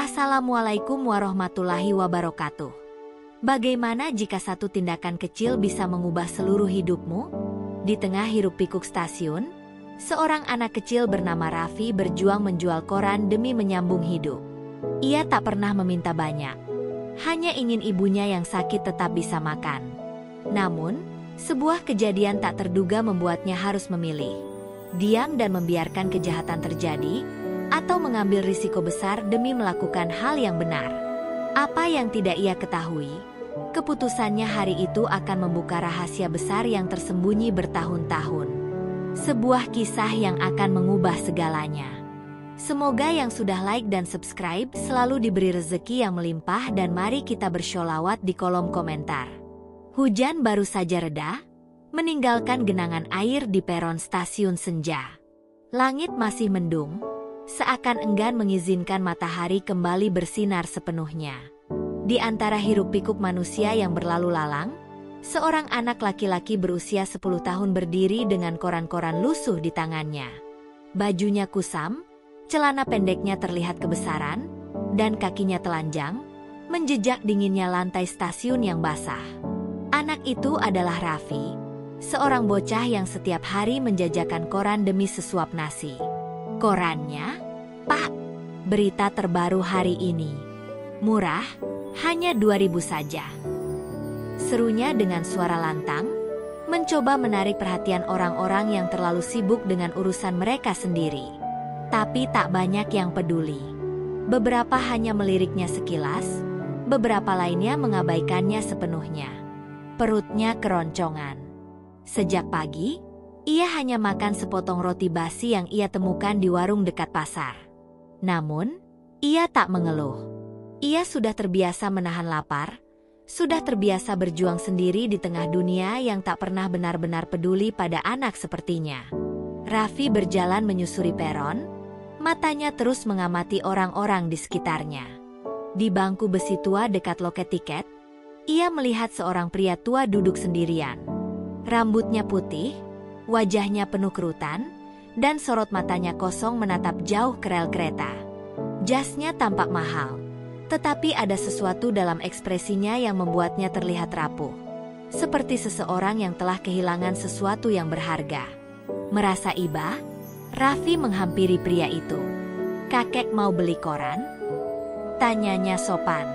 Assalamualaikum warahmatullahi wabarakatuh. Bagaimana jika satu tindakan kecil bisa mengubah seluruh hidupmu? Di tengah hiruk-pikuk stasiun, seorang anak kecil bernama Raffi berjuang menjual koran demi menyambung hidup. Ia tak pernah meminta banyak, hanya ingin ibunya yang sakit tetap bisa makan. Namun, sebuah kejadian tak terduga membuatnya harus memilih: diam dan membiarkan kejahatan terjadi, atau mengambil risiko besar demi melakukan hal yang benar. Apa yang tidak ia ketahui, keputusannya hari itu akan membuka rahasia besar yang tersembunyi bertahun-tahun. Sebuah kisah yang akan mengubah segalanya. Semoga yang sudah like dan subscribe selalu diberi rezeki yang melimpah, dan mari kita bersholawat di kolom komentar. Hujan baru saja reda, meninggalkan genangan air di peron stasiun senja. Langit masih mendung, seakan enggan mengizinkan matahari kembali bersinar sepenuhnya. Di antara hiruk-pikuk manusia yang berlalu lalang, seorang anak laki-laki berusia 10 tahun berdiri dengan koran-koran lusuh di tangannya. Bajunya kusam, celana pendeknya terlihat kebesaran, dan kakinya telanjang, menjejak dinginnya lantai stasiun yang basah. Anak itu adalah Raffi, seorang bocah yang setiap hari menjajakan koran demi sesuap nasi. Korannya, "Pak, berita terbaru hari ini. Murah, hanya 2.000 saja." Serunya dengan suara lantang, mencoba menarik perhatian orang-orang yang terlalu sibuk dengan urusan mereka sendiri. Tapi tak banyak yang peduli. Beberapa hanya meliriknya sekilas, beberapa lainnya mengabaikannya sepenuhnya. Perutnya keroncongan. Sejak pagi, ia hanya makan sepotong roti basi yang ia temukan di warung dekat pasar. Namun, ia tak mengeluh. Ia sudah terbiasa menahan lapar, sudah terbiasa berjuang sendiri di tengah dunia yang tak pernah benar-benar peduli pada anak sepertinya. Raffi berjalan menyusuri peron, matanya terus mengamati orang-orang di sekitarnya. Di bangku besi tua dekat loket tiket, ia melihat seorang pria tua duduk sendirian. Rambutnya putih, wajahnya penuh kerutan, dan sorot matanya kosong menatap jauh ke rel kereta. Jasnya tampak mahal, tetapi ada sesuatu dalam ekspresinya yang membuatnya terlihat rapuh. Seperti seseorang yang telah kehilangan sesuatu yang berharga. Merasa iba, Raffi menghampiri pria itu. "Kakek mau beli koran?" tanyanya sopan.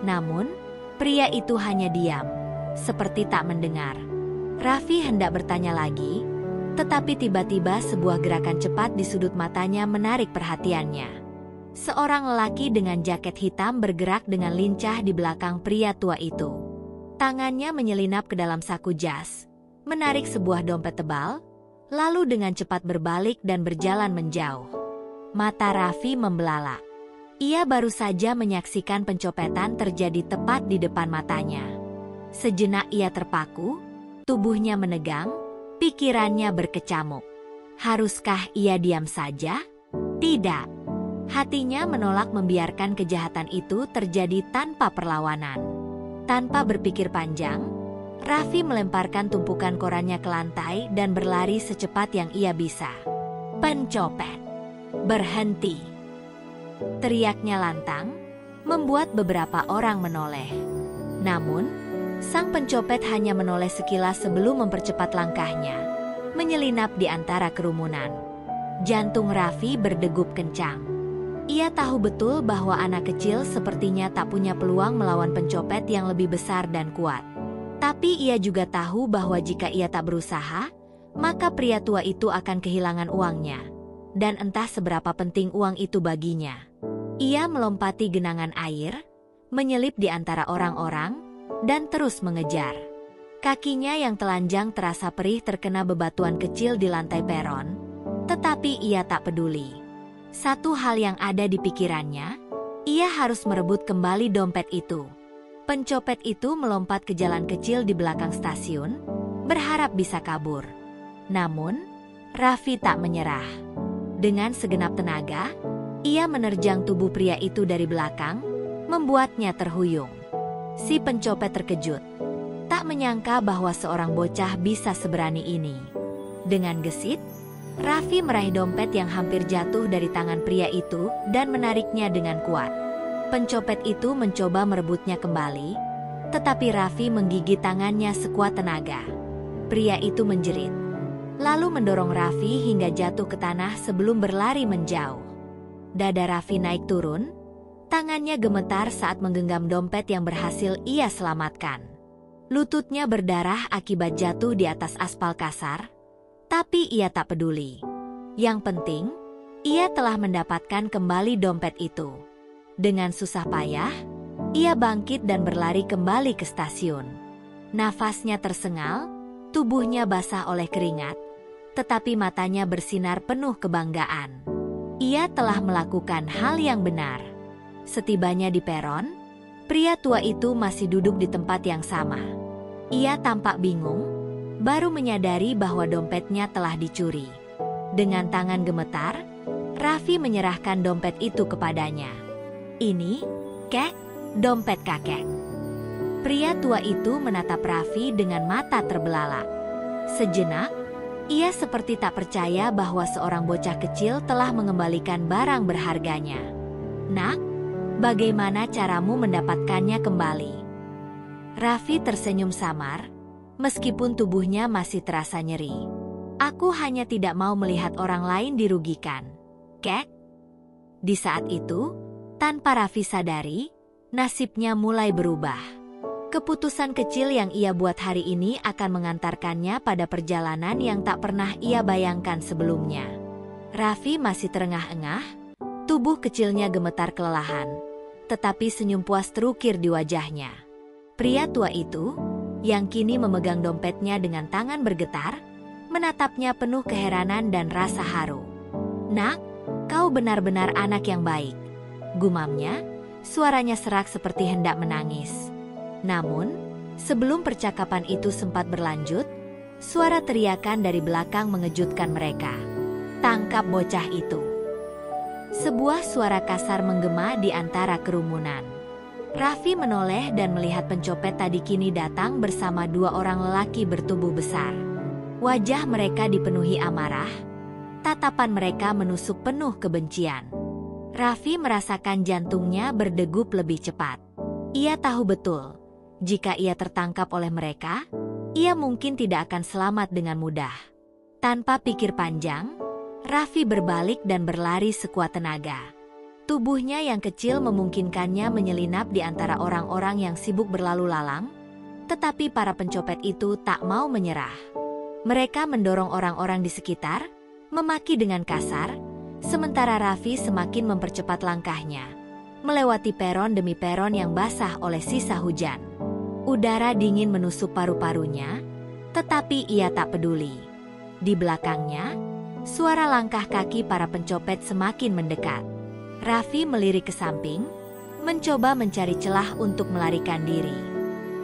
Namun, pria itu hanya diam, seperti tak mendengar. Raffi hendak bertanya lagi, tetapi tiba-tiba sebuah gerakan cepat di sudut matanya menarik perhatiannya. Seorang lelaki dengan jaket hitam bergerak dengan lincah di belakang pria tua itu. Tangannya menyelinap ke dalam saku jas, menarik sebuah dompet tebal, lalu dengan cepat berbalik dan berjalan menjauh. Mata Raffi membelalak. Ia baru saja menyaksikan pencopetan terjadi tepat di depan matanya. Sejenak ia terpaku, tubuhnya menegang, pikirannya berkecamuk. Haruskah ia diam saja? Tidak. Hatinya menolak membiarkan kejahatan itu terjadi tanpa perlawanan. Tanpa berpikir panjang, Raffi melemparkan tumpukan korannya ke lantai dan berlari secepat yang ia bisa. "Pencopet, berhenti!" teriaknya lantang, membuat beberapa orang menoleh. Namun, sang pencopet hanya menoleh sekilas sebelum mempercepat langkahnya, menyelinap di antara kerumunan. Jantung Raffi berdegup kencang. Ia tahu betul bahwa anak kecil sepertinya tak punya peluang melawan pencopet yang lebih besar dan kuat. Tapi ia juga tahu bahwa jika ia tak berusaha, maka pria tua itu akan kehilangan uangnya. Dan entah seberapa penting uang itu baginya. Ia melompati genangan air, menyelip di antara orang-orang, dan terus mengejar. Kakinya yang telanjang terasa perih terkena bebatuan kecil di lantai peron, tetapi ia tak peduli. Satu hal yang ada di pikirannya, ia harus merebut kembali dompet itu. Pencopet itu melompat ke jalan kecil di belakang stasiun, berharap bisa kabur. Namun, Raffi tak menyerah. Dengan segenap tenaga, ia menerjang tubuh pria itu dari belakang, membuatnya terhuyung. Si pencopet terkejut, tak menyangka bahwa seorang bocah bisa seberani ini. Dengan gesit, Raffi meraih dompet yang hampir jatuh dari tangan pria itu dan menariknya dengan kuat. Pencopet itu mencoba merebutnya kembali, tetapi Raffi menggigit tangannya sekuat tenaga. Pria itu menjerit, lalu mendorong Raffi hingga jatuh ke tanah sebelum berlari menjauh. Dada Raffi naik turun, tangannya gemetar saat menggenggam dompet yang berhasil ia selamatkan. Lututnya berdarah akibat jatuh di atas aspal kasar, tapi ia tak peduli. Yang penting, ia telah mendapatkan kembali dompet itu. Dengan susah payah, ia bangkit dan berlari kembali ke stasiun. Nafasnya tersengal, tubuhnya basah oleh keringat, tetapi matanya bersinar penuh kebanggaan. Ia telah melakukan hal yang benar. Setibanya di peron, pria tua itu masih duduk di tempat yang sama. Ia tampak bingung, baru menyadari bahwa dompetnya telah dicuri. Dengan tangan gemetar, Raffi menyerahkan dompet itu kepadanya. Ini, Kek, dompet kakek. Pria tua itu menatap Raffi dengan mata terbelalak. Sejenak, ia seperti tak percaya bahwa seorang bocah kecil telah mengembalikan barang berharganya. Nak, bagaimana caramu mendapatkannya kembali? Raffi tersenyum samar, meskipun tubuhnya masih terasa nyeri. Aku hanya tidak mau melihat orang lain dirugikan, Kek. Di saat itu, tanpa Raffi sadari, nasibnya mulai berubah. Keputusan kecil yang ia buat hari ini akan mengantarkannya pada perjalanan yang tak pernah ia bayangkan sebelumnya. Raffi masih terengah-engah, tubuh kecilnya gemetar kelelahan, tetapi senyum puas terukir di wajahnya. Pria tua itu, yang kini memegang dompetnya dengan tangan bergetar, menatapnya penuh keheranan dan rasa haru. Nak, kau benar-benar anak yang baik, gumamnya, suaranya serak seperti hendak menangis. Namun, sebelum percakapan itu sempat berlanjut, suara teriakan dari belakang mengejutkan mereka. Tangkap bocah itu! Sebuah suara kasar menggema di antara kerumunan. Raffi menoleh dan melihat pencopet tadi kini datang bersama dua orang lelaki bertubuh besar. Wajah mereka dipenuhi amarah, tatapan mereka menusuk penuh kebencian. Raffi merasakan jantungnya berdegup lebih cepat. Ia tahu betul, jika ia tertangkap oleh mereka, ia mungkin tidak akan selamat dengan mudah. Tanpa pikir panjang, Raffi berbalik dan berlari sekuat tenaga. Tubuhnya yang kecil memungkinkannya menyelinap di antara orang-orang yang sibuk berlalu lalang, tetapi para pencopet itu tak mau menyerah. Mereka mendorong orang-orang di sekitar, memaki dengan kasar, sementara Raffi semakin mempercepat langkahnya, melewati peron demi peron yang basah oleh sisa hujan. Udara dingin menusuk paru-parunya, tetapi ia tak peduli. Di belakangnya, suara langkah kaki para pencopet semakin mendekat. Raffi melirik ke samping, mencoba mencari celah untuk melarikan diri.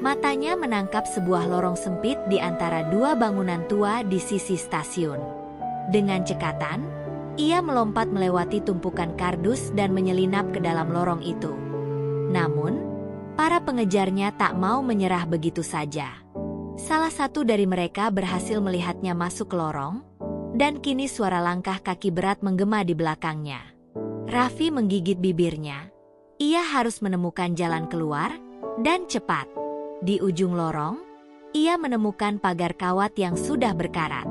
Matanya menangkap sebuah lorong sempit di antara dua bangunan tua di sisi stasiun. Dengan cekatan, ia melompat melewati tumpukan kardus dan menyelinap ke dalam lorong itu. Namun, para pengejarnya tak mau menyerah begitu saja. Salah satu dari mereka berhasil melihatnya masuk ke lorong, dan kini suara langkah kaki berat menggema di belakangnya. Raffi menggigit bibirnya. Ia harus menemukan jalan keluar, dan cepat. Di ujung lorong, ia menemukan pagar kawat yang sudah berkarat.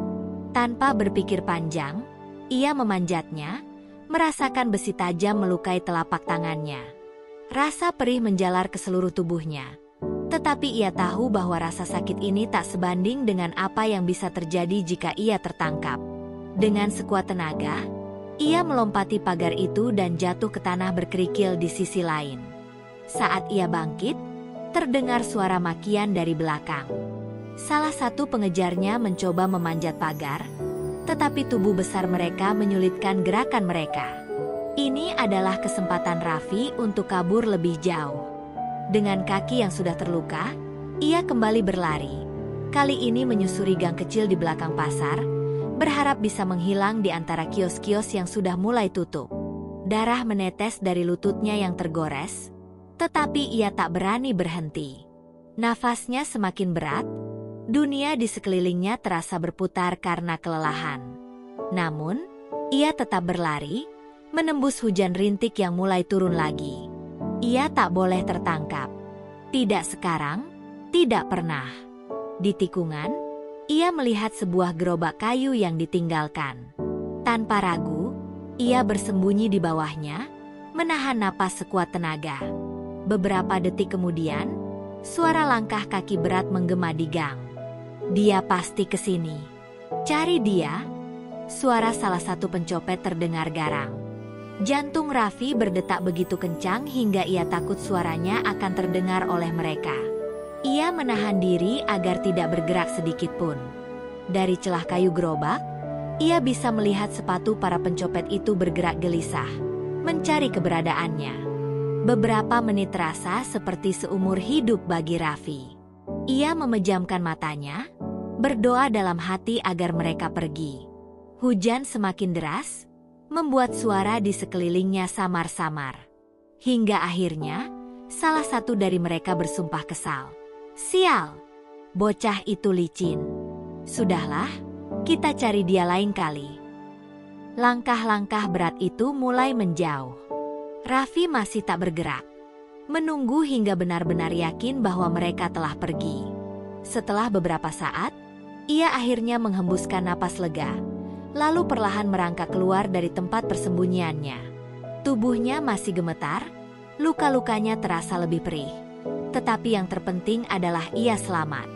Tanpa berpikir panjang, ia memanjatnya, merasakan besi tajam melukai telapak tangannya. Rasa perih menjalar ke seluruh tubuhnya. Tetapi ia tahu bahwa rasa sakit ini tak sebanding dengan apa yang bisa terjadi jika ia tertangkap. Dengan sekuat tenaga, ia melompati pagar itu dan jatuh ke tanah berkerikil di sisi lain. Saat ia bangkit, terdengar suara makian dari belakang. Salah satu pengejarnya mencoba memanjat pagar, tetapi tubuh besar mereka menyulitkan gerakan mereka. Ini adalah kesempatan Raffi untuk kabur lebih jauh. Dengan kaki yang sudah terluka, ia kembali berlari. Kali ini menyusuri gang kecil di belakang pasar, berharap bisa menghilang di antara kios-kios yang sudah mulai tutup. Darah menetes dari lututnya yang tergores, tetapi ia tak berani berhenti. Nafasnya semakin berat, dunia di sekelilingnya terasa berputar karena kelelahan. Namun, ia tetap berlari, menembus hujan rintik yang mulai turun lagi. Ia tak boleh tertangkap. Tidak sekarang, tidak pernah. Di tikungan, ia melihat sebuah gerobak kayu yang ditinggalkan. Tanpa ragu, ia bersembunyi di bawahnya, menahan napas sekuat tenaga. Beberapa detik kemudian, suara langkah kaki berat menggema di gang. Dia pasti ke sini. Cari dia. Suara salah satu pencopet terdengar garang. Jantung Raffi berdetak begitu kencang hingga ia takut suaranya akan terdengar oleh mereka. Ia menahan diri agar tidak bergerak sedikit pun. Dari celah kayu gerobak, ia bisa melihat sepatu para pencopet itu bergerak gelisah, mencari keberadaannya. Beberapa menit terasa seperti seumur hidup bagi Raffi. Ia memejamkan matanya, berdoa dalam hati agar mereka pergi. Hujan semakin deras, membuat suara di sekelilingnya samar-samar. Hingga akhirnya, salah satu dari mereka bersumpah kesal. Sial! Bocah itu licin. Sudahlah, kita cari dia lain kali. Langkah-langkah berat itu mulai menjauh. Raffi masih tak bergerak, menunggu hingga benar-benar yakin bahwa mereka telah pergi. Setelah beberapa saat, ia akhirnya menghembuskan napas lega, lalu perlahan merangkak keluar dari tempat persembunyiannya. Tubuhnya masih gemetar, luka-lukanya terasa lebih perih. Tetapi yang terpenting adalah ia selamat.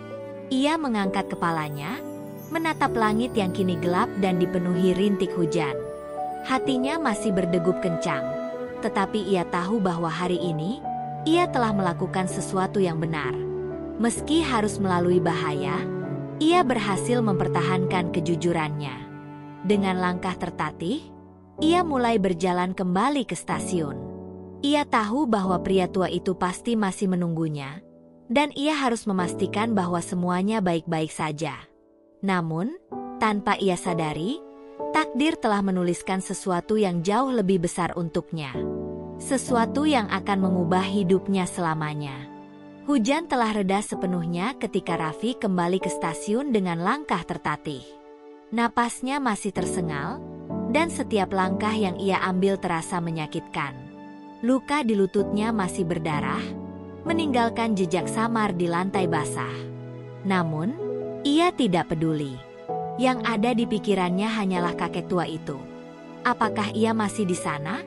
Ia mengangkat kepalanya, menatap langit yang kini gelap dan dipenuhi rintik hujan. Hatinya masih berdegup kencang, tetapi ia tahu bahwa hari ini, ia telah melakukan sesuatu yang benar. Meski harus melalui bahaya, ia berhasil mempertahankan kejujurannya. Dengan langkah tertatih, ia mulai berjalan kembali ke stasiun. Ia tahu bahwa pria tua itu pasti masih menunggunya, dan ia harus memastikan bahwa semuanya baik-baik saja. Namun, tanpa ia sadari, takdir telah menuliskan sesuatu yang jauh lebih besar untuknya. Sesuatu yang akan mengubah hidupnya selamanya. Hujan telah reda sepenuhnya ketika Raffi kembali ke stasiun dengan langkah tertatih. Napasnya masih tersengal, dan setiap langkah yang ia ambil terasa menyakitkan. Luka di lututnya masih berdarah, meninggalkan jejak samar di lantai basah. Namun, ia tidak peduli. Yang ada di pikirannya hanyalah kakek tua itu. Apakah ia masih di sana?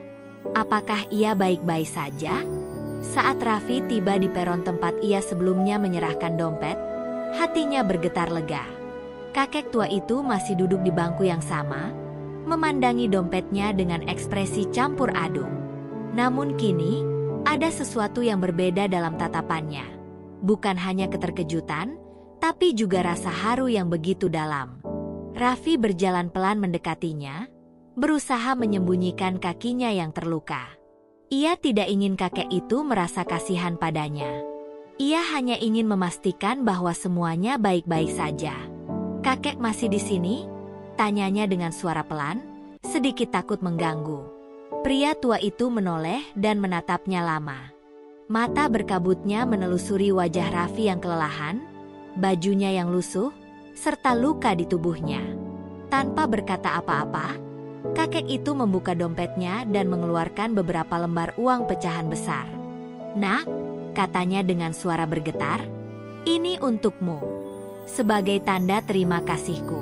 Apakah ia baik-baik saja? Saat Raffi tiba di peron tempat ia sebelumnya menyerahkan dompet, hatinya bergetar lega. Kakek tua itu masih duduk di bangku yang sama, memandangi dompetnya dengan ekspresi campur aduk. Namun kini, ada sesuatu yang berbeda dalam tatapannya. Bukan hanya keterkejutan, tapi juga rasa haru yang begitu dalam. Raffi berjalan pelan mendekatinya, berusaha menyembunyikan kakinya yang terluka. Ia tidak ingin kakek itu merasa kasihan padanya. Ia hanya ingin memastikan bahwa semuanya baik-baik saja. "Kakek masih di sini?" tanyanya dengan suara pelan, sedikit takut mengganggu. Pria tua itu menoleh dan menatapnya lama. Mata berkabutnya menelusuri wajah Raffi yang kelelahan, bajunya yang lusuh, serta luka di tubuhnya. Tanpa berkata apa-apa, kakek itu membuka dompetnya dan mengeluarkan beberapa lembar uang pecahan besar. "Nak," katanya dengan suara bergetar, "ini untukmu. Sebagai tanda terima kasihku."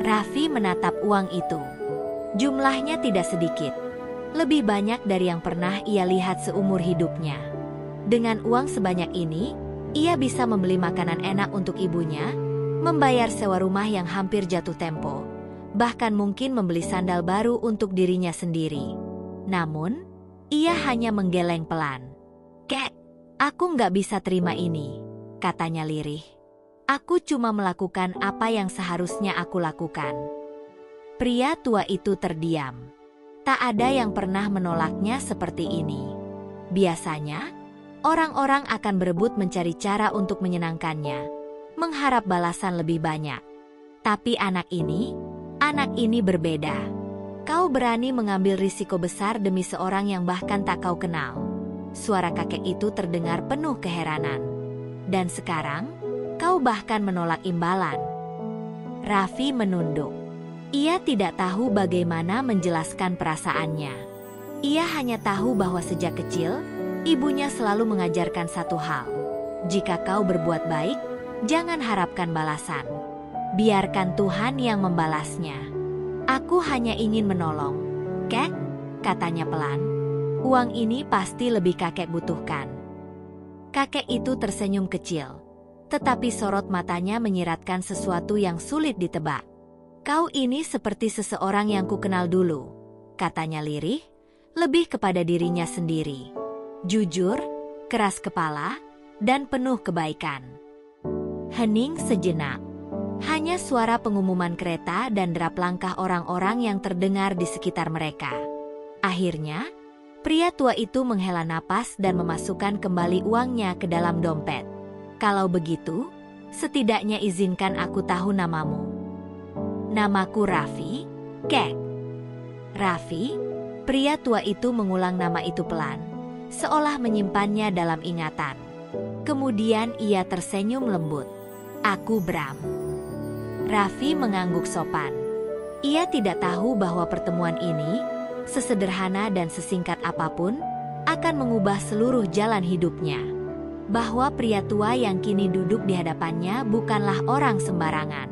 Raffi menatap uang itu. Jumlahnya tidak sedikit, lebih banyak dari yang pernah ia lihat seumur hidupnya. Dengan uang sebanyak ini, ia bisa membeli makanan enak untuk ibunya, membayar sewa rumah yang hampir jatuh tempo, bahkan mungkin membeli sandal baru untuk dirinya sendiri. Namun, ia hanya menggeleng pelan. "Kek, aku nggak bisa terima ini," katanya lirih. "Aku cuma melakukan apa yang seharusnya aku lakukan." Pria tua itu terdiam. Tak ada yang pernah menolaknya seperti ini. Biasanya, orang-orang akan berebut mencari cara untuk menyenangkannya, mengharap balasan lebih banyak. Tapi anak ini berbeda. Kau berani mengambil risiko besar demi seorang yang bahkan tak kau kenal. Suara kakek itu terdengar penuh keheranan. Dan sekarang, kau bahkan menolak imbalan. Raffi menunduk. Ia tidak tahu bagaimana menjelaskan perasaannya. Ia hanya tahu bahwa sejak kecil, ibunya selalu mengajarkan satu hal. Jika kau berbuat baik, jangan harapkan balasan. Biarkan Tuhan yang membalasnya. Aku hanya ingin menolong. Kek, katanya pelan. Uang ini pasti lebih kakek butuhkan. Kakek itu tersenyum kecil. Tetapi sorot matanya menyiratkan sesuatu yang sulit ditebak. Kau ini seperti seseorang yang kukenal dulu, katanya lirih, lebih kepada dirinya sendiri. Jujur, keras kepala, dan penuh kebaikan. Hening sejenak. Hanya suara pengumuman kereta dan derap langkah orang-orang yang terdengar di sekitar mereka. Akhirnya, pria tua itu menghela napas dan memasukkan kembali uangnya ke dalam dompet. Kalau begitu, setidaknya izinkan aku tahu namamu. Namaku Raffi, Kek. Raffi, pria tua itu mengulang nama itu pelan, seolah menyimpannya dalam ingatan. Kemudian ia tersenyum lembut. Aku Bram. Raffi mengangguk sopan. Ia tidak tahu bahwa pertemuan ini, sesederhana dan sesingkat apapun, akan mengubah seluruh jalan hidupnya. Bahwa pria tua yang kini duduk di hadapannya bukanlah orang sembarangan.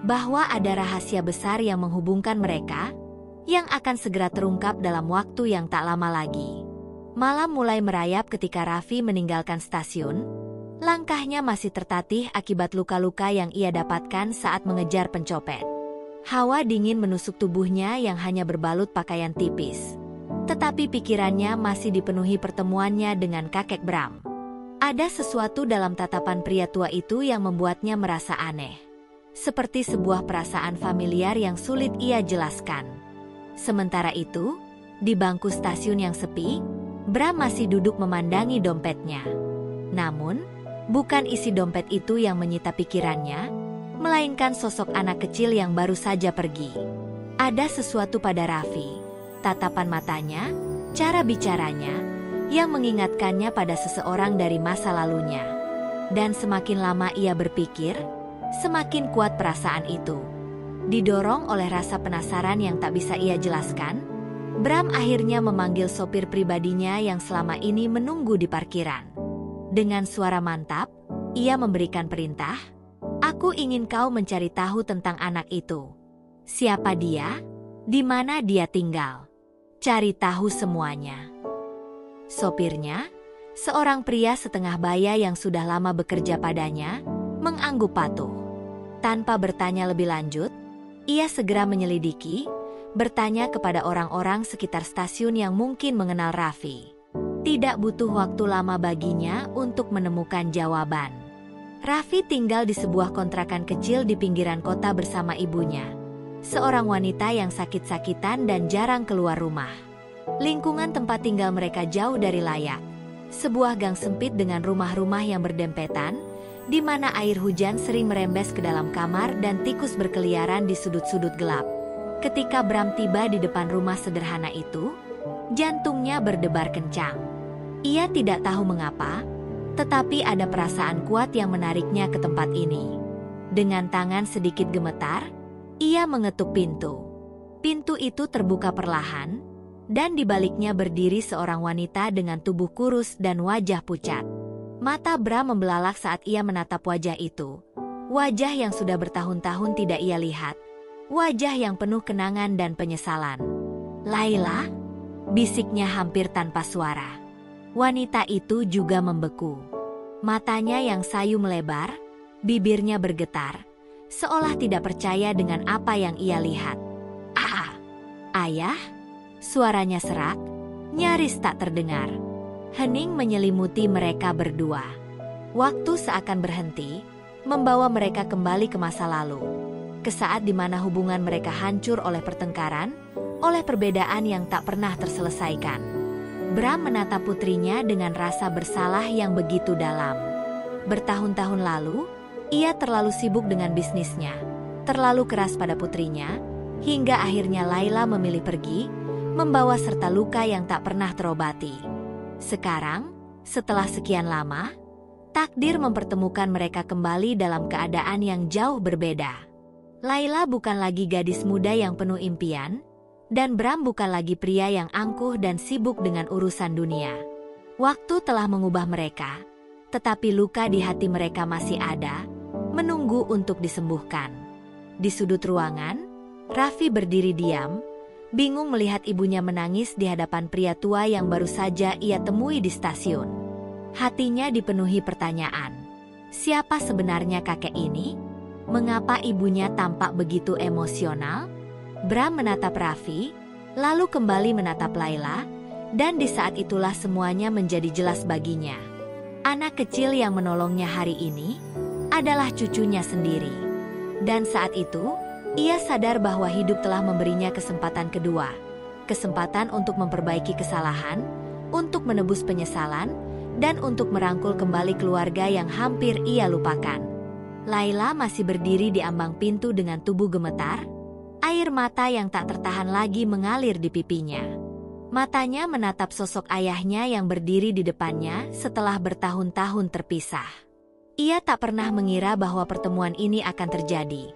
Bahwa ada rahasia besar yang menghubungkan mereka, yang akan segera terungkap dalam waktu yang tak lama lagi. Malam mulai merayap ketika Raffi meninggalkan stasiun. Langkahnya masih tertatih akibat luka-luka yang ia dapatkan saat mengejar pencopet. Hawa dingin menusuk tubuhnya yang hanya berbalut pakaian tipis. Tetapi pikirannya masih dipenuhi pertemuannya dengan kakek Bram. Ada sesuatu dalam tatapan pria tua itu yang membuatnya merasa aneh. Seperti sebuah perasaan familiar yang sulit ia jelaskan. Sementara itu, di bangku stasiun yang sepi, Bram masih duduk memandangi dompetnya. Namun, bukan isi dompet itu yang menyita pikirannya, melainkan sosok anak kecil yang baru saja pergi. Ada sesuatu pada Raffi, tatapan matanya, cara bicaranya, yang mengingatkannya pada seseorang dari masa lalunya. Dan semakin lama ia berpikir, semakin kuat perasaan itu. Didorong oleh rasa penasaran yang tak bisa ia jelaskan, Bram akhirnya memanggil sopir pribadinya yang selama ini menunggu di parkiran. Dengan suara mantap, ia memberikan perintah, "Aku ingin kau mencari tahu tentang anak itu. Siapa dia? Di mana dia tinggal? Cari tahu semuanya." Sopirnya, seorang pria setengah baya yang sudah lama bekerja padanya, mengangguk patuh. Tanpa bertanya lebih lanjut, ia segera menyelidiki, bertanya kepada orang-orang sekitar stasiun yang mungkin mengenal Raffi. Tidak butuh waktu lama baginya untuk menemukan jawaban. Raffi tinggal di sebuah kontrakan kecil di pinggiran kota bersama ibunya. Seorang wanita yang sakit-sakitan dan jarang keluar rumah. Lingkungan tempat tinggal mereka jauh dari layak. Sebuah gang sempit dengan rumah-rumah yang berdempetan, di mana air hujan sering merembes ke dalam kamar dan tikus berkeliaran di sudut-sudut gelap. Ketika Bram tiba di depan rumah sederhana itu, jantungnya berdebar kencang. Ia tidak tahu mengapa, tetapi ada perasaan kuat yang menariknya ke tempat ini. Dengan tangan sedikit gemetar, ia mengetuk pintu. Pintu itu terbuka perlahan, dan di baliknya berdiri seorang wanita dengan tubuh kurus dan wajah pucat. Mata Bram membelalak saat ia menatap wajah itu. Wajah yang sudah bertahun-tahun tidak ia lihat. Wajah yang penuh kenangan dan penyesalan. "Laila?" bisiknya hampir tanpa suara. Wanita itu juga membeku. Matanya yang sayu melebar, bibirnya bergetar, seolah tidak percaya dengan apa yang ia lihat. "Ah, ayah?" Suaranya serak, nyaris tak terdengar. Hening menyelimuti mereka berdua. Waktu seakan berhenti, membawa mereka kembali ke masa lalu. Ke saat di mana hubungan mereka hancur oleh pertengkaran, oleh perbedaan yang tak pernah terselesaikan. Bram menatap putrinya dengan rasa bersalah yang begitu dalam. Bertahun-tahun lalu, ia terlalu sibuk dengan bisnisnya, terlalu keras pada putrinya, hingga akhirnya Laila memilih pergi, membawa serta luka yang tak pernah terobati. Sekarang, setelah sekian lama, takdir mempertemukan mereka kembali dalam keadaan yang jauh berbeda. Laila bukan lagi gadis muda yang penuh impian, Dan Bram bukan lagi pria yang angkuh dan sibuk dengan urusan dunia. Waktu telah mengubah mereka, tetapi luka di hati mereka masih ada, menunggu untuk disembuhkan. Di sudut ruangan, Raffi berdiri diam, bingung melihat ibunya menangis di hadapan pria tua yang baru saja ia temui di stasiun. Hatinya dipenuhi pertanyaan. Siapa sebenarnya kakek ini? Mengapa ibunya tampak begitu emosional? Bram menatap Raffi, lalu kembali menatap Layla, dan di saat itulah semuanya menjadi jelas baginya. Anak kecil yang menolongnya hari ini adalah cucunya sendiri. Dan saat itu, ia sadar bahwa hidup telah memberinya kesempatan kedua. Kesempatan untuk memperbaiki kesalahan, untuk menebus penyesalan, dan untuk merangkul kembali keluarga yang hampir ia lupakan. Layla masih berdiri di ambang pintu dengan tubuh gemetar, air mata yang tak tertahan lagi mengalir di pipinya. Matanya menatap sosok ayahnya yang berdiri di depannya setelah bertahun-tahun terpisah. Ia tak pernah mengira bahwa pertemuan ini akan terjadi.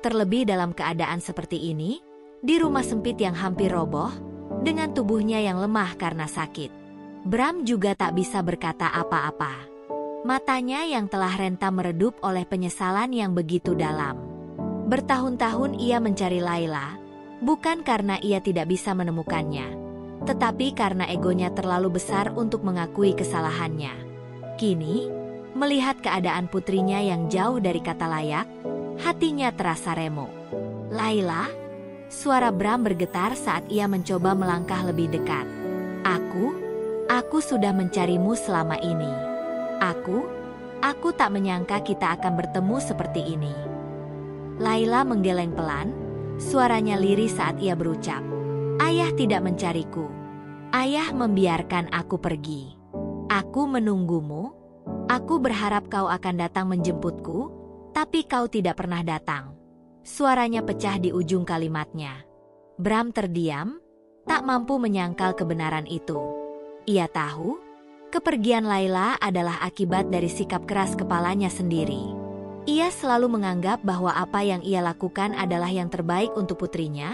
Terlebih dalam keadaan seperti ini, di rumah sempit yang hampir roboh, dengan tubuhnya yang lemah karena sakit. Bram juga tak bisa berkata apa-apa. Matanya yang telah renta meredup oleh penyesalan yang begitu dalam. Bertahun-tahun ia mencari Layla, bukan karena ia tidak bisa menemukannya, tetapi karena egonya terlalu besar untuk mengakui kesalahannya. Kini, melihat keadaan putrinya yang jauh dari kata layak, hatinya terasa remuk. Layla, suara Bram bergetar saat ia mencoba melangkah lebih dekat. Aku sudah mencarimu selama ini. Aku tak menyangka kita akan bertemu seperti ini. Layla menggeleng pelan, suaranya lirih saat ia berucap. Ayah tidak mencariku. Ayah membiarkan aku pergi. Aku menunggumu. Aku berharap kau akan datang menjemputku, tapi kau tidak pernah datang. Suaranya pecah di ujung kalimatnya. Bram terdiam, tak mampu menyangkal kebenaran itu. Ia tahu, kepergian Layla adalah akibat dari sikap keras kepalanya sendiri. Ia selalu menganggap bahwa apa yang ia lakukan adalah yang terbaik untuk putrinya,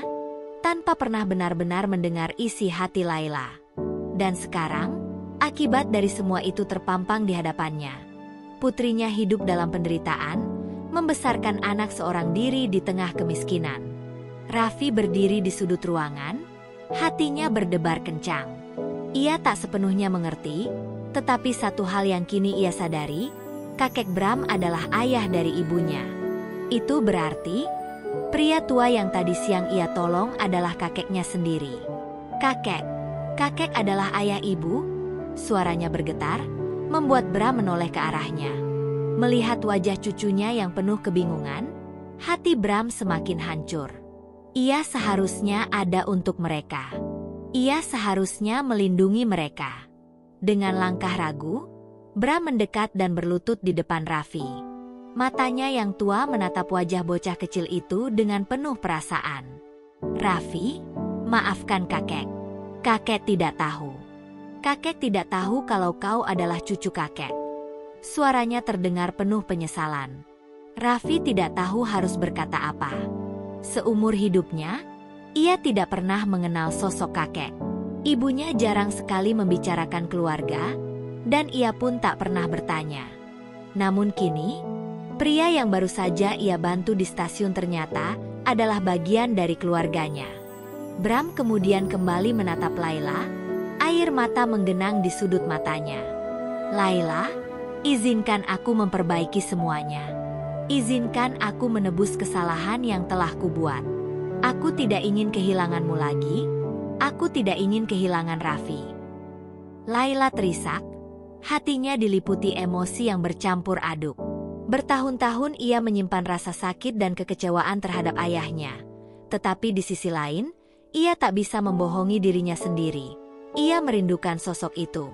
tanpa pernah benar-benar mendengar isi hati Layla. Dan sekarang, akibat dari semua itu terpampang di hadapannya. Putrinya hidup dalam penderitaan, membesarkan anak seorang diri di tengah kemiskinan. Raffi berdiri di sudut ruangan, hatinya berdebar kencang. Ia tak sepenuhnya mengerti, tetapi satu hal yang kini ia sadari, kakek Bram adalah ayah dari ibunya. Itu berarti, pria tua yang tadi siang ia tolong adalah kakeknya sendiri. Kakek adalah ayah ibu? Suaranya bergetar, membuat Bram menoleh ke arahnya. Melihat wajah cucunya yang penuh kebingungan, hati Bram semakin hancur. Ia seharusnya ada untuk mereka. Ia seharusnya melindungi mereka. Dengan langkah ragu, Bram mendekat dan berlutut di depan Raffi. Matanya yang tua menatap wajah bocah kecil itu dengan penuh perasaan. Raffi, maafkan kakek. Kakek tidak tahu. Kakek tidak tahu kalau kau adalah cucu kakek. Suaranya terdengar penuh penyesalan. Raffi tidak tahu harus berkata apa. Seumur hidupnya, ia tidak pernah mengenal sosok kakek. Ibunya jarang sekali membicarakan keluarga, dan ia pun tak pernah bertanya. Namun kini, pria yang baru saja ia bantu di stasiun ternyata adalah bagian dari keluarganya. Bram kemudian kembali menatap Layla, air mata menggenang di sudut matanya. Layla, izinkan aku memperbaiki semuanya. Izinkan aku menebus kesalahan yang telah kubuat. Aku tidak ingin kehilanganmu lagi. Aku tidak ingin kehilangan Raffi. Layla terisak, hatinya diliputi emosi yang bercampur aduk. Bertahun-tahun ia menyimpan rasa sakit dan kekecewaan terhadap ayahnya. Tetapi di sisi lain, ia tak bisa membohongi dirinya sendiri. Ia merindukan sosok itu.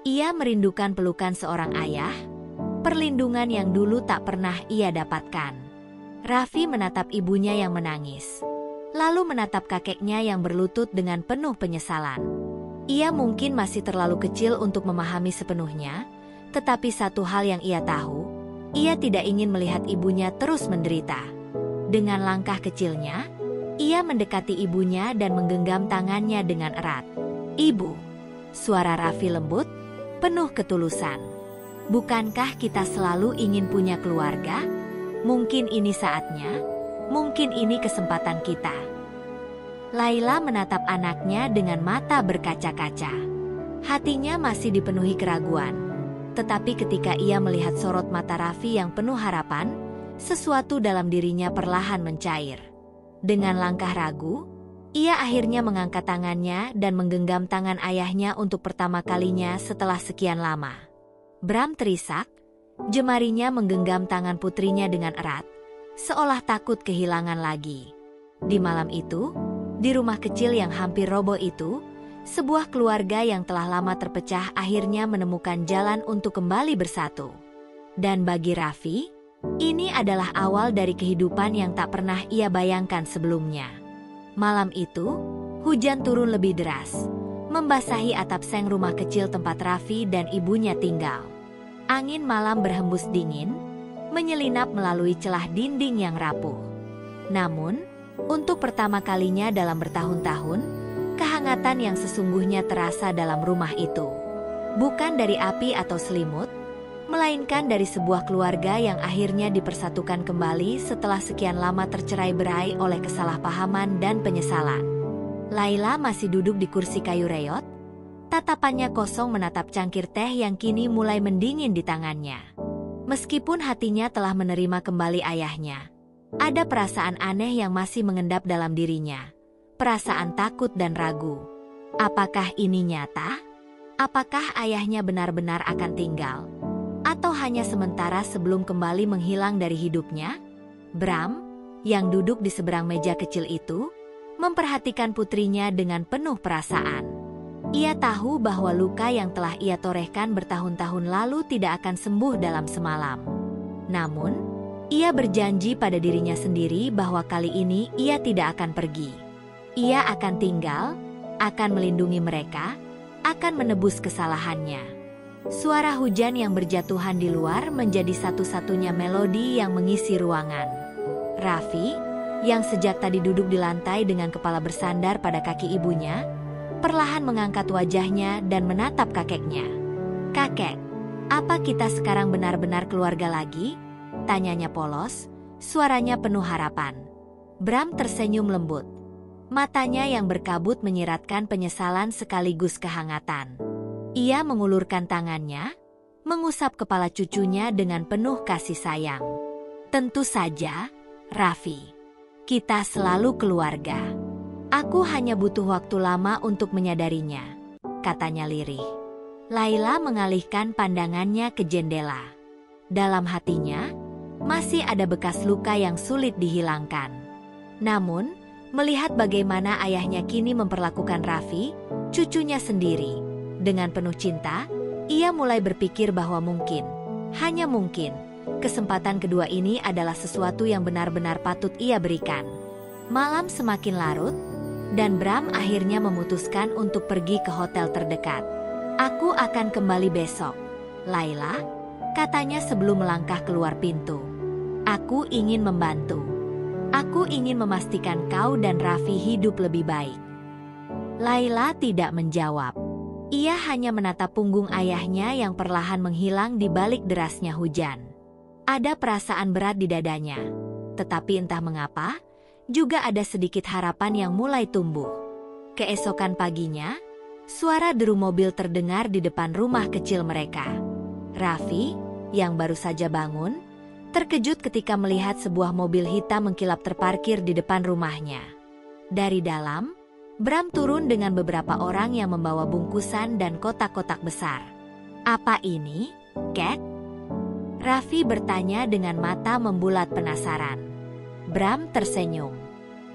Ia merindukan pelukan seorang ayah, perlindungan yang dulu tak pernah ia dapatkan. Raffi menatap ibunya yang menangis, lalu menatap kakeknya yang berlutut dengan penuh penyesalan. Ia mungkin masih terlalu kecil untuk memahami sepenuhnya, tetapi satu hal yang ia tahu, ia tidak ingin melihat ibunya terus menderita. Dengan langkah kecilnya, Ia mendekati ibunya dan menggenggam tangannya dengan erat. "Ibu," suara Raffi lembut, penuh ketulusan. "Bukankah kita selalu ingin punya keluarga? Mungkin ini saatnya, mungkin ini kesempatan kita." Laila menatap anaknya dengan mata berkaca-kaca. Hatinya masih dipenuhi keraguan. Tetapi ketika ia melihat sorot mata Raffi yang penuh harapan, sesuatu dalam dirinya perlahan mencair. Dengan langkah ragu, ia akhirnya mengangkat tangannya dan menggenggam tangan ayahnya untuk pertama kalinya setelah sekian lama. Bram terisak, jemarinya menggenggam tangan putrinya dengan erat, seolah takut kehilangan lagi. Di malam itu, di rumah kecil yang hampir roboh itu, sebuah keluarga yang telah lama terpecah akhirnya menemukan jalan untuk kembali bersatu. Dan bagi Raffi, ini adalah awal dari kehidupan yang tak pernah ia bayangkan sebelumnya. Malam itu, hujan turun lebih deras, membasahi atap seng rumah kecil tempat Raffi dan ibunya tinggal. Angin malam berhembus dingin, menyelinap melalui celah dinding yang rapuh. Namun, untuk pertama kalinya dalam bertahun-tahun, kehangatan yang sesungguhnya terasa dalam rumah itu. Bukan dari api atau selimut, melainkan dari sebuah keluarga yang akhirnya dipersatukan kembali setelah sekian lama tercerai-berai oleh kesalahpahaman dan penyesalan. Laila masih duduk di kursi kayu reot, tatapannya kosong menatap cangkir teh yang kini mulai mendingin di tangannya. Meskipun hatinya telah menerima kembali ayahnya, ada perasaan aneh yang masih mengendap dalam dirinya. Perasaan takut dan ragu. Apakah ini nyata? Apakah ayahnya benar-benar akan tinggal? Atau hanya sementara sebelum kembali menghilang dari hidupnya? Bram, yang duduk di seberang meja kecil itu, memperhatikan putrinya dengan penuh perasaan. Ia tahu bahwa luka yang telah ia torehkan bertahun-tahun lalu tidak akan sembuh dalam semalam. Namun, ia berjanji pada dirinya sendiri bahwa kali ini ia tidak akan pergi. Ia akan tinggal, akan melindungi mereka, akan menebus kesalahannya. Suara hujan yang berjatuhan di luar menjadi satu-satunya melodi yang mengisi ruangan. Raffi, yang sejak tadi duduk di lantai dengan kepala bersandar pada kaki ibunya, perlahan mengangkat wajahnya dan menatap kakeknya. "Kakek, apa kita sekarang benar-benar keluarga lagi?" tanyanya polos, suaranya penuh harapan. Bram tersenyum lembut. Matanya yang berkabut menyiratkan penyesalan sekaligus kehangatan. Ia mengulurkan tangannya, mengusap kepala cucunya dengan penuh kasih sayang. "Tentu saja, Raffi. Kita selalu keluarga. Aku hanya butuh waktu lama untuk menyadarinya," katanya lirih. Laila mengalihkan pandangannya ke jendela. Dalam hatinya, masih ada bekas luka yang sulit dihilangkan. Namun, melihat bagaimana ayahnya kini memperlakukan Raffi, cucunya sendiri, dengan penuh cinta, ia mulai berpikir bahwa mungkin, hanya mungkin, kesempatan kedua ini adalah sesuatu yang benar-benar patut ia berikan. Malam semakin larut, dan Bram akhirnya memutuskan untuk pergi ke hotel terdekat. "Aku akan kembali besok, Laila," katanya sebelum melangkah keluar pintu. "Aku ingin membantu. Aku ingin memastikan kau dan Raffi hidup lebih baik." Laila tidak menjawab. Ia hanya menatap punggung ayahnya yang perlahan menghilang di balik derasnya hujan. Ada perasaan berat di dadanya. Tetapi entah mengapa, juga ada sedikit harapan yang mulai tumbuh. Keesokan paginya, suara deru mobil terdengar di depan rumah kecil mereka. Raffi, yang baru saja bangun, terkejut ketika melihat sebuah mobil hitam mengkilap terparkir di depan rumahnya. Dari dalam, Bram turun dengan beberapa orang yang membawa bungkusan dan kotak-kotak besar. "Apa ini, Kek?" Raffi bertanya dengan mata membulat penasaran. Bram tersenyum.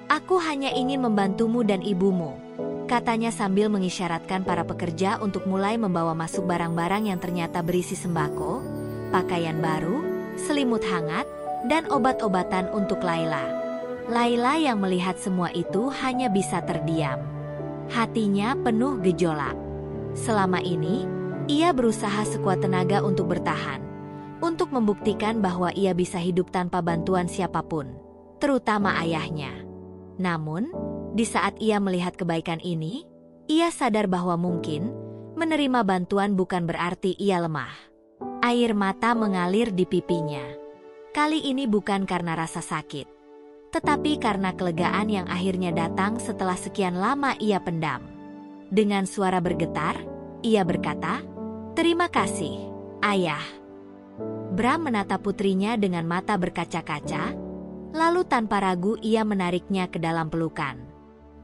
"Aku hanya ingin membantumu dan ibumu," katanya sambil mengisyaratkan para pekerja untuk mulai membawa masuk barang-barang yang ternyata berisi sembako, pakaian baru, selimut hangat, dan obat-obatan untuk Laila. Laila yang melihat semua itu hanya bisa terdiam. Hatinya penuh gejolak. Selama ini, ia berusaha sekuat tenaga untuk bertahan, untuk membuktikan bahwa ia bisa hidup tanpa bantuan siapapun, terutama ayahnya. Namun, di saat ia melihat kebaikan ini, ia sadar bahwa mungkin menerima bantuan bukan berarti ia lemah. Air mata mengalir di pipinya. Kali ini bukan karena rasa sakit, tetapi karena kelegaan yang akhirnya datang setelah sekian lama ia pendam. Dengan suara bergetar, ia berkata, "Terima kasih, Ayah." Bram menatap putrinya dengan mata berkaca-kaca, lalu tanpa ragu ia menariknya ke dalam pelukan.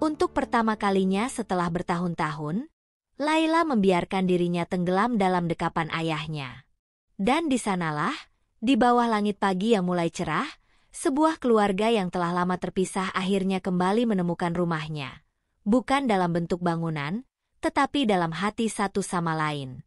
Untuk pertama kalinya setelah bertahun-tahun, Layla membiarkan dirinya tenggelam dalam dekapan ayahnya. Dan di sanalah, di bawah langit pagi yang mulai cerah, sebuah keluarga yang telah lama terpisah akhirnya kembali menemukan rumahnya. Bukan dalam bentuk bangunan, tetapi dalam hati satu sama lain.